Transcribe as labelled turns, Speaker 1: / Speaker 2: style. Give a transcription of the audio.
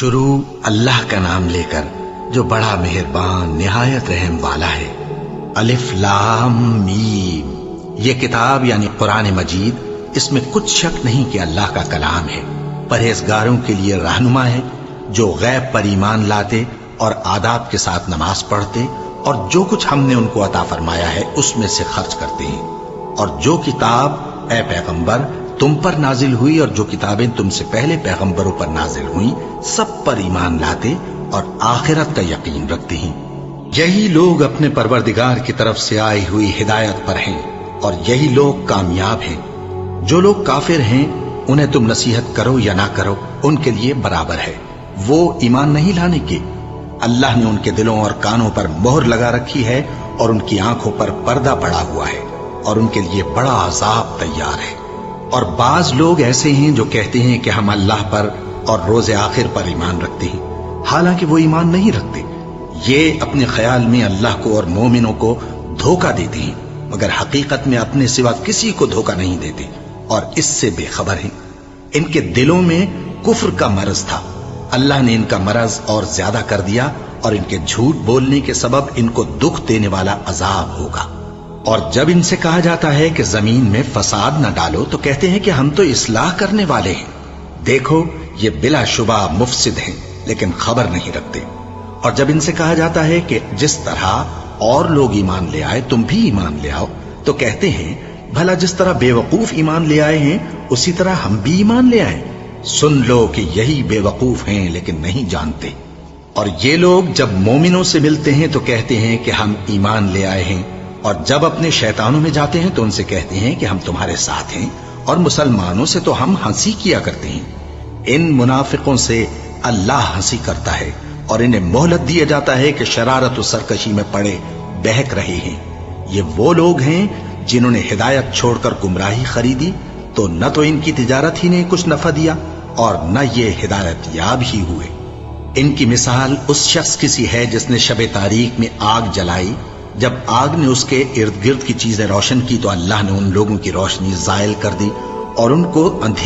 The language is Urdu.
Speaker 1: شروع اللہ کا نام لے کر جو بڑا مہربان نہایت رحم والا ہے۔ الف لام میم، یہ کتاب یعنی قرآن مجید، اس میں کچھ شک نہیں کہ اللہ کا کلام ہے، پرہیزگاروں کے لیے رہنما ہے، جو غیب پر ایمان لاتے اور آداب کے ساتھ نماز پڑھتے اور جو کچھ ہم نے ان کو عطا فرمایا ہے اس میں سے خرچ کرتے ہیں، اور جو کتاب اے پیغمبر تم پر نازل ہوئی اور جو کتابیں تم سے پہلے پیغمبروں پر نازل ہوئیں سب پر ایمان لاتے اور آخرت کا یقین رکھتے ہیں۔ یہی لوگ اپنے پروردگار کی طرف سے آئی ہوئی ہدایت پر ہیں اور یہی لوگ کامیاب ہیں۔ جو لوگ کافر ہیں انہیں تم نصیحت کرو یا نہ کرو ان کے لیے برابر ہے، وہ ایمان نہیں لانے کے۔ اللہ نے ان کے دلوں اور کانوں پر مہر لگا رکھی ہے اور ان کی آنکھوں پر پردہ پڑا ہوا ہے اور ان کے لیے بڑا عذاب تیار ہے۔ اور بعض لوگ ایسے ہیں جو کہتے ہیں کہ ہم اللہ پر اور روز آخر پر ایمان رکھتے ہیں، حالانکہ وہ ایمان نہیں رکھتے۔ یہ اپنے خیال میں اللہ کو اور مومنوں کو دھوکہ دیتے ہیں، مگر حقیقت میں اپنے سوا کسی کو دھوکہ نہیں دیتے اور اس سے بے خبر ہیں۔ ان کے دلوں میں کفر کا مرض تھا، اللہ نے ان کا مرض اور زیادہ کر دیا اور ان کے جھوٹ بولنے کے سبب ان کو دکھ دینے والا عذاب ہوگا۔ اور جب ان سے کہا جاتا ہے کہ زمین میں فساد نہ ڈالو تو کہتے ہیں کہ ہم تو اصلاح کرنے والے ہیں۔ دیکھو یہ بلا شبہ مفسد ہیں لیکن خبر نہیں رکھتے۔ اور جب ان سے کہا جاتا ہے کہ جس طرح اور لوگ ایمان لے آئے تم بھی ایمان لے آؤ تو کہتے ہیں بھلا جس طرح بے وقوف ایمان لے آئے ہیں اسی طرح ہم بھی ایمان لے آئیں۔ سن لو کہ یہی بے وقوف ہیں لیکن نہیں جانتے۔ اور یہ لوگ جب مومنوں سے ملتے ہیں تو کہتے ہیں کہ ہم ایمان لے آئے ہیں، اور جب اپنے شیطانوں میں جاتے ہیں تو ان سے کہتے ہیں کہ ہم تمہارے ساتھ ہیں، اور مسلمانوں سے تو ہم ہنسی کیا کرتے ہیں۔ ان منافقوں سے اللہ ہنسی کرتا ہے اور انہیں مہلت دیا جاتا ہے کہ شرارت و سرکشی میں پڑے بہک رہے ہیں۔ یہ وہ لوگ ہیں جنہوں نے ہدایت چھوڑ کر گمراہی خریدی، تو نہ تو ان کی تجارت ہی نے کچھ نفع دیا اور نہ یہ ہدایت یاب ہی ہوئے۔ ان کی مثال اس شخص کی سی ہے جس نے شب تاریک میں آگ جلائی، جب آگ نے اس کے ارد گرد کی چیزیں روشن کی تو اللہ نے ان لوگوں کی روشنی زائل کر دی اور ان کو اندھیرے